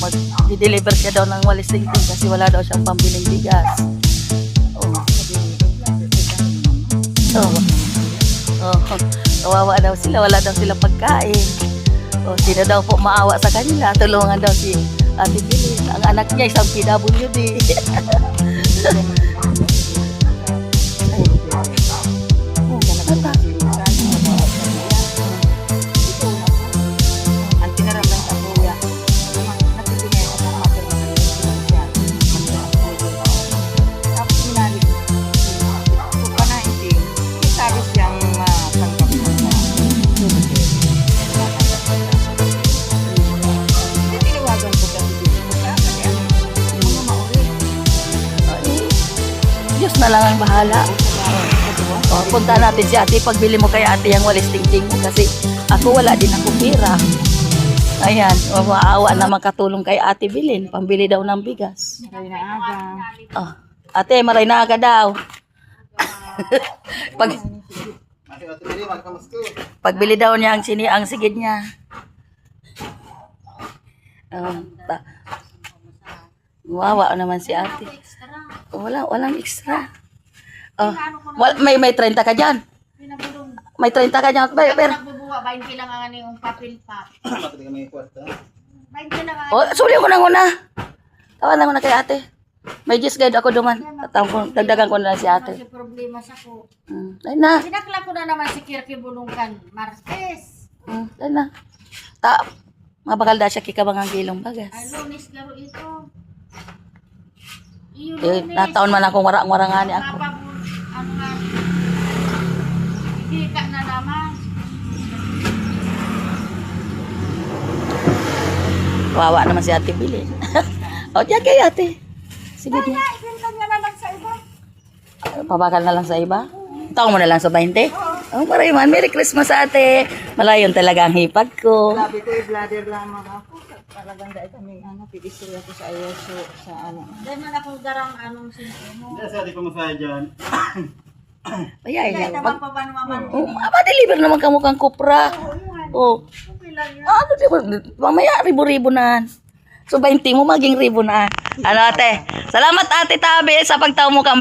mag-deliver siya daw ng walis tingting kasi wala daw siyang pambiling bigas. Oh. Oh. Kawawa daw sila, wala daw sila pagkain. Oh, sino daw po maawa sa kanila? Tulungan daw si Ate Bilis. Ang anak niya isang PWD. Diyos na lang ang bahala. Oh, punta natin si ate. Pagbili mo kay ate yung walis tingting mo kasi ako wala din ako pira. Ayan, maawa na makatulong kay ate bilin. Pambili daw ng bigas. Maray na aga. Oh, ate, maray na aga daw. Pagbili daw niya ang sigid niya. Wawa naman si ate. Walang extra. Oh, may 30 ka diyan. May 30 ka diyan. Pero Nagbubuwa, 20 lang ang yung papel pa. 20 lang ang oh, suli ko na una. Tawanan ko na kay ate. May just guide ako duman. Dagdagan ko na lang si ate. Kasi problema sa ko. Ay na. Sinakla ko na naman si Kirky Bulungkan. Martes. Ay na. Mabakal da siya kikabangang gilong bagas. Ay, Lunes laro ito. Eh, nataon man akong warang-warangani ako. Ano nga? Hika na naman. Wawa naman si ate Bilin. O, diyan kay ate. Sige diyan. Ibenta niya na lang sa iba. Pabakal na lang sa iba. Taong mo na lang sa 20. Oh, maray man. Merry Christmas ate. Malayon talaga ang hipag ko. Sabi ko, i-bladder lamang ako. Talagang dahil kami, pigisiri ako sa ayoso, sa ano. Dahil man akong garang anong sinimo. Hindi, sa di ko masaya dyan. Ayay Dahil na. naman pa ba naman? Deliver naman ka mukhang kupra. Oh. Okay lang yan. Ano, mamaya ribo-ribo na. So, 20 mo maging ribo na. Ano ate? Salamat ate Tabi sa pagtaw mo kami.